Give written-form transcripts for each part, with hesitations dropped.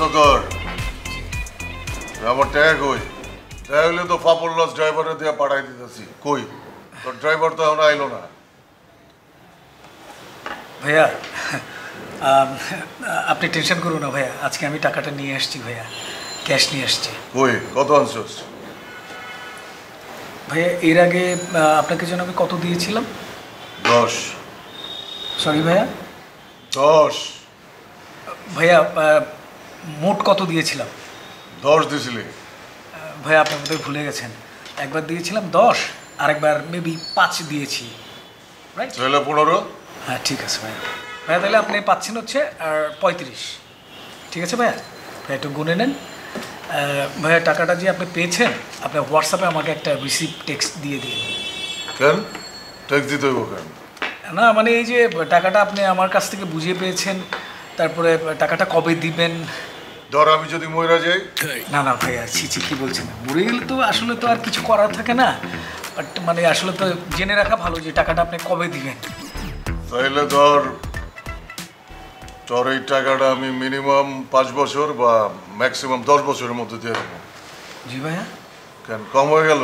ব্যবস্থা কর। আমার ট্যাগ কই? তাহলে তো ফাপড়লস ড্রাইভারে দিয়ে পাঠাই দিতেছি। কই তোর ড্রাইভার তো এখন আইলো না। ভাইয়া আপনি টেনশন করুন না ভাইয়া, আজকে আমি টাকাটা নিয়ে আসছি ভাইয়া, ক্যাশ নিয়ে আসছি। কই কত আনছস? ভাইয়া এর আগে আপনাকে জন্য আমি কত দিয়েছিলাম? 10। সরি ভাইয়া 10। ভাইয়া মোট কত দিয়েছিলাম? 10 দিছিলি। ভাইয়া আপনি বোধহয় ভুলে গেছেন, একবার দিয়েছিলাম 10, আরেকবার মেবি 5 দিয়েছি, রাইট? তাহলে 15। হ্যাঁ ঠিক আছে ভাইয়া। ভাইয়া তাহলে আপনি পাচ্ছেন হচ্ছে 35। ঠিক আছে ভাইয়া, ভাইয়া একটু গুনে নেন। ভাইয়া টাকাটা যে আপনি পেয়েছেন, আপনি হোয়াটসঅ্যাপে আমাকে একটা রিসিপ্ট টেক্সট দিয়ে দিন। কেন ট্যাক্স দিতে হইব কেন? না মানে এই যে টাকাটা আপনি আমার কাছ থেকে বুঝিয়ে পেয়েছেন, তারপরে টাকাটা কবে দিবেন? ধর আমি যদি মইরা যাই? না না ভাইয়া, ছি কী বলছেন, মরে গেলে তো আসলে তো আর কিছু করার থাকে না, বাট মানে আসলে তো জেনে রাখা ভালো যে টাকাটা আপনি কবে দিবেন। তাইলে ধর তোর এই টাকাটা আমি মিনিমাম 5 বছর বা ম্যাক্সিমাম 10 বছরের মধ্যে দিয়ে দেবো। জি ভাইয়া। কেন কম হয়ে গেল?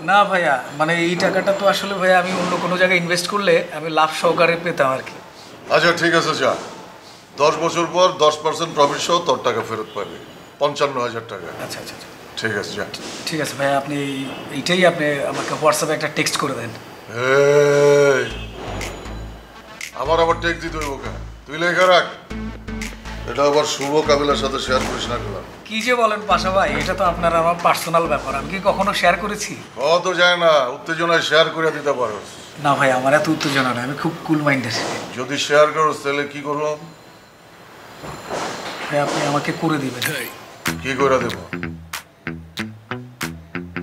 না ভাইয়া, মানে এই টাকাটা তো আসলে ভাইয়া আমি অন্য কোনো জায়গায় ইনভেস্ট করলে আমি লাভ সহকারে পেতাম আর কি। আচ্ছা ঠিক আছে, যা 10 বছর পর 10% প্রফিট সহ তোর টাকা ফেরত পাবি, 55,000 টাকা। আচ্ছা আচ্ছা আচ্ছা ঠিক আছে যা। ঠিক আছে ভাইয়া, আপনি এইটাই আপনি আমাকে হোয়াটসঅ্যাপে একটা টেক্সট করে দেন। এই আবার টেক্সট দিতে হইব কেন? তুই লেখা রাখ, এটা আবার শুভ কাবিলার সাথে শেয়ার করিস না। গেলাম কি যে বলেন পাশা ভাই, এটা তো আপনার আমার পার্সোনাল ব্যাপার, আমি কি কখনো শেয়ার করেছি? তো যায় না, উত্তেজনায় শেয়ার করে দিতে পারো। না ভাই, আমার এত উত্তেজনা না, আমি খুব কুল মাইন্ডেড। যদি শেয়ার করোস তাহলে কি করবো? ভাই আপনি আমাকে করে দিবেন। কি করে দেবো?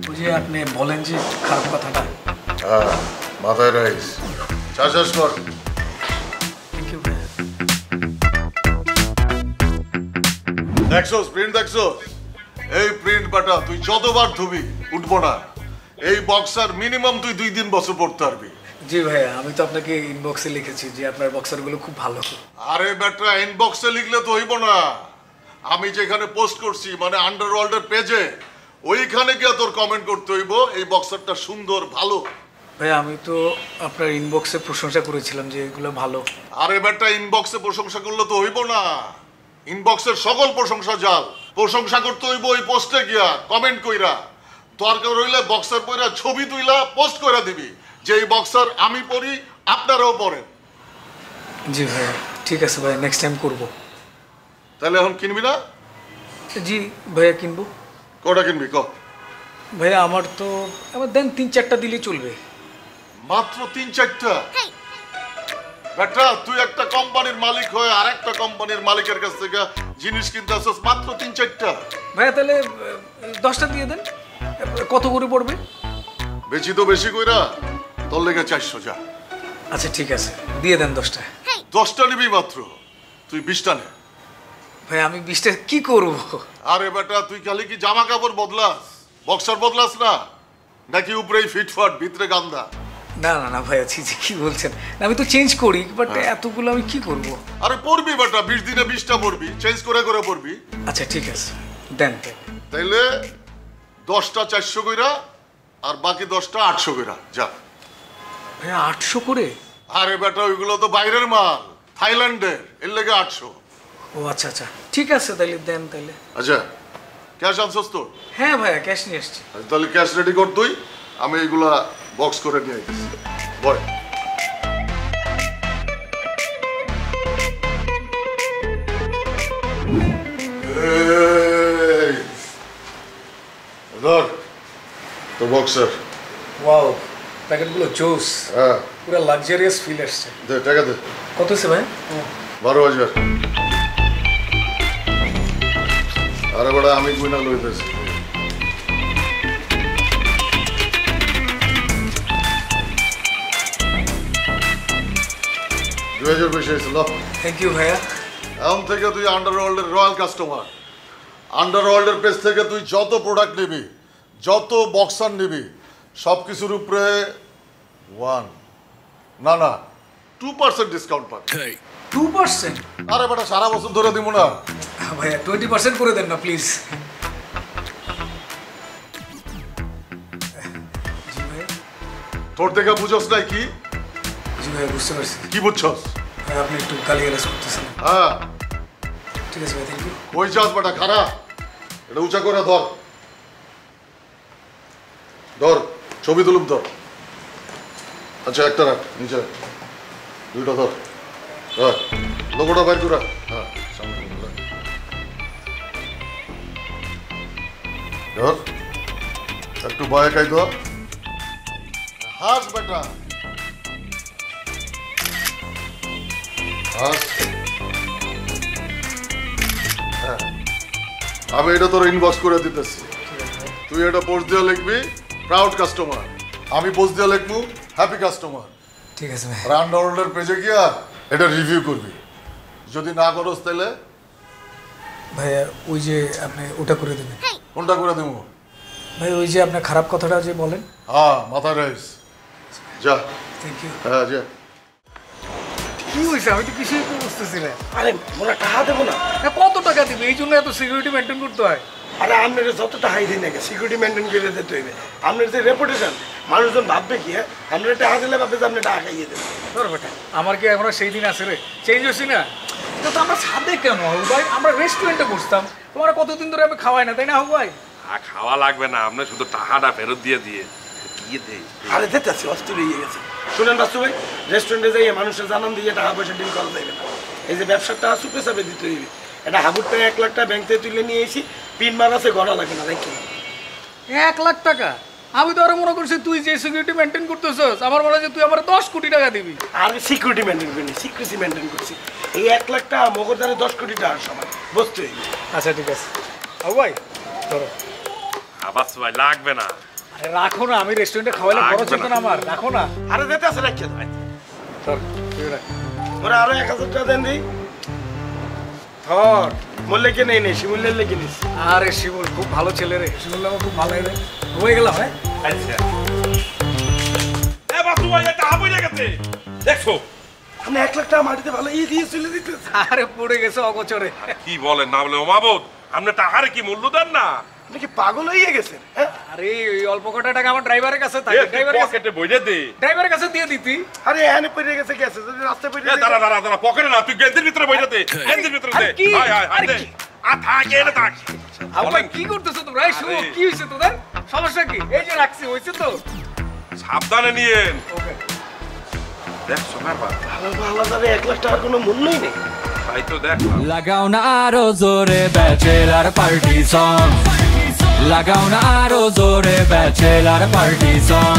ওই যে আপনি বলেন যে খারাপ কথাটা। হ্যাঁ মাথায় রাইস, চাষ কর। থ্যাংক ইউ ভাইয়া। দেখছোস প্রিন্ট দেখছোস? এই প্রিন্ট বাটা তুই যতবার ধুবি উঠবো না। এই বক্সার মিনিমাম তুই 2 বছর পড়তে পারবি। জি ভাইয়া, আমি তো আপনাকে ইনবক্সে লিখেছি যে আপনার বক্সারগুলো খুব ভালো। আরে বেটা ইনবক্সে লিখলে তো হইব না, আমি যেখানে পোস্ট করছি মানে আন্ডারওয়ার্ল্ডের পেজে, ওইখানে গিয়ে তোর কমেন্ট করতে হইব এই বক্সারটা সুন্দর ভালো। ভাইয়া আমি তো আপনার ইনবক্সে প্রশংসা করেছিলাম যে এগুলো ভালো। আরে বেটা ইনবক্সে প্রশংসা করলে তো হইব না, ইনবক্সের সকল প্রশংসা জাল। প্রশংসা করতে হইব ওই পোস্টে গিয়া কমেন্ট কইরা, দরকার হইলে বক্সার পইরা ছবি তুইলা পোস্ট কইরা দিবি যে এই বক্সার আমি পরি, আপনারাও পরেন। জি ভাইয়া ঠিক আছে ভাইয়া, নেক্সট টাইম করবো। তাহলে এখন কিনবি না? জি ভাইয়া কিনবো। কটা কিনবি ক? ভাইয়া আমার দেন 3-4টা দিলেই চলবে। মাত্র 3-4টা? বেটা তুই একটা কোম্পানির মালিক হয়ে আর একটা কোম্পানির মালিকের কাছ থেকে জিনিস কিনতে আসছিস মাত্র 3-4টা? ভাইয়া তাহলে 10টা দিয়ে দেন। কত করে পড়বে? বেশি তো বেশি কইরা, তোর লেগে 400। যা। আচ্ছা ঠিক আছে, দিয়ে দেন 10টা। 10টা নিবি মাত্র, তুই 20টা নে। ভাই আমি 20টা কি করব? আরে বেটা তুই খালি কি জামা কাপড় বদলাস, বক্সার বদলাস না নাকি উপরেই ফিটফাট ভিতরে গান্দা? না না না ভাইয়া, ছি কি বলছেন, আমি তো চেঞ্জ করি, বাট এতগুলো আমি কি করব? আরে পড়বি বেটা, 20 দিনে 20টা পড়বি, চেঞ্জ করে করে পড়বি। আচ্ছা ঠিক আছে দেন। তাইলে 10টা 400 কইরা আর বাকি 10টা 800 কইরা। যা। ভাইয়া 800 করে? আরে বেটা ওইগুলো তো বাইরের মাল, থাইল্যান্ডের, এর লেগে 800। ও আচ্ছা আচ্ছা ঠিক আছে, তাহলে দেন তাহলে। আচ্ছা ক্যাশ আনছস তো? হ্যাঁ ভাইয়া ক্যাশ নিয়ে এসছি। তাহলে ক্যাশ রেডি কর তুই, আমি এগুলা বক্স করে নিয়ে আইতেছি। বয়। ধর তোর বক্সার। ওয়াও, প্যাকেটগুলো জোস, হ্যাঁ পুরো লাক্সারিয়াস ফিল আসছে। দে টাকা দে। কত আছে ভাই? 12,000। আরে বড় আমি গুনা লইতেছি। থ্যাংক ইউ ভাইয়া। এখন থেকে তুই আন্ডারওয়ার্ল্ডের রয়্যাল কাস্টমার। আন্ডারওয়ার্ল্ডের পেজ থেকে তুই যত প্রোডাক্ট নিবি, যত বক্সার নিবি, সব কিছুর উপরে 2% ডিসকাউন্ট পাবি। 2%? আরে বেটা সারা বছর ধরে দিব না। ও ভাইয়া 20% করে দেন না প্লিজ। জি ভাইয়া। তোর দেখা বুঝছস নাই কি? জি ভাইয়া বুঝতে পারছি। কি বুঝছস? ভাই আপনি একটু গালিগালাজ করতেছেন। হ্যাঁ ঠিক আছে ভাই, থ্যাংক ইউ। কই যাস বেটা, খারা এটা উঁচা করে ধর, ধর ছবি তুলুম ধর। আচ্ছা একটা রাখ নিচে, দুইটা ধর। হ্যাঁ লোগোটা বাইর করা। হ্যাঁ সামনে রাখ। ধর একটু ভয় খাই ধর, হাস বেটা হাস। হ্যাঁ আমি এটা তোর ইনবক্স করে দিতেছি, তুই এটা পোস্ট দিয়ে লিখবি প্রাউড কাস্টমার, আমি পোস্ট দিয়ে লিখবো হ্যাপি কাস্টমার। ঠিক আছে ভাই। রাউন্ডাউন্ডের পেজে গিয়া এটা রিভিউ করবি, যদি না করস তাহলে ভাইয়া ওই যে আপনি ওটা করে দেবেন। কোনটা করে দেবো? ভাই ওই যে আপনার খারাপ কথাটা যে বলেন। হ্যাঁ মাথায় রাইস, যা। Thank you. হ্যাঁ যা। কি হয়েছে আমি তো কিছুই বুঝতেছি না। আরে মোরা টাকা দেবো না। কত টাকা দিবে এই জন্য এত সিকিউরিটি মেনটেন করতে হয়? আরে আপনার যতটা হাই দিন নাকি সিকিউরিটি মেনটেন করে দিতে হইবে। আপনার যে রেপুটেশন মানুষজন ভাববে কি, হ্যাঁ আপনার টাকা দিলে ভাববে যে আপনি টাকা খাইয়ে দেবেন। ধর বেটা আমার কি এখনো সেই দিন আছে রে? চেঞ্জ হচ্ছি না তো? আমরা ছাদে কেন হবু ভাই? আমরা রেস্টুরেন্টে বসতাম, তোমার কতদিন ধরে আমি খাওয়াই না, তাই না হবু ভাই? খাওয়া লাগবে না, আপনি শুধু টাকাটা ফেরত দিয়ে দিয়ে দে। আরে দিতেছি, অস্থির হয়ে গেছে। শুনেন বাস্তু ভাই, রেস্টুরেন্টে যাইয়ে মানুষের জানান দিয়ে টাকা পয়সা ডিল করা যাবে না। এই যে ব্যবসার টাকা চুপে চাপে দিতে হইবে। এটা হাবুর টাকা 1 লাখ টাকা ব্যাংক থেকে তুলে নিয়ে এসি, পিন মার আছে, গড়া লাগে না, দেখি 1 লাখ টাকা? আমি তো আরো মনে করছি তুই যে সিকিউরিটি মেনটেন করতেছস আমার মনে হয় যে তুই আমার 10 কোটি টাকা দিবি। আমি সিকিউরিটি মেনটেন করিনি, সিক্রেসি মেনটেন করছি। এই 1 লাখ টাকা মগরদারে 10 কোটি টাকার সমান, বুঝতে হইবে। আচ্ছা ঠিক আছে হবু ভাই ধরো। আবাস ভাই লাগবে না। আরে রাখো না, আমি রেস্টুরেন্টে খাওয়াইলে খরচ হতো না আমার, রাখো না। আরে দিতে আছে রাখিয়ে ভাই, ধর তুই রাখ। ওরা আরো 1000 টাকা দেন দিই। ধর মূল্যে কিনে নেই, শিমুল্যের লেগে নিস। আরে শিমুল খুব ভালো ছেলে রে, শিমুল আমার খুব ভালো রে। হয়ে গেলাম হ্যাঁ। আচ্ছা এ বাসু ভাই এটা হাবই গেছে দেখছো? আপনি 1 লাখ টাকা মাটিতে ভালো দিয়ে চলে দিতেছে। আরে পড়ে গেছে অগোচরে। কি বলেন না বলে ওমাবদ, আপনি টাকারে কি মূল্য দেন না? আপনি কি পাগল হয়ে গেছেন? হ্যাঁ আরে ওই অল্প কটা টাকা আমার ড্রাইভারের কাছে থাকে, ড্রাইভারের কাছে পকেটে বইরে দে। ড্রাইভারের কাছে দিয়ে দিতি। আরে এখানে পড়ে গেছে গেছে, যদি রাস্তায় পড়ে এ দাঁড়া দাঁড়া দাঁড়া, পকেটে না, তুই গেন্দির ভিতরে বইরে দে, গেন্দির ভিতরে দে। আরে কি? হাই হাই হাই আরে দে। কি? থাকে না থাক। আরে কি করতেছো তোমরা? এই শুভ কি হইছে তোদের? সমস্যা কি? এই যে রাখছি হইছে তো? সাবধানে নিয়েন। ওকে দেখছো ব্যাপার? ভালো ভালো যাবে, 1 লাখ টাকার কোনো মূল্যই নেই। তাই তো দেখ। লাগাও না আরো জোরে ব্যাচেলার পার্টি সং, লাগাও না আরো জোরে ব্যাচেলার পার্টি সং।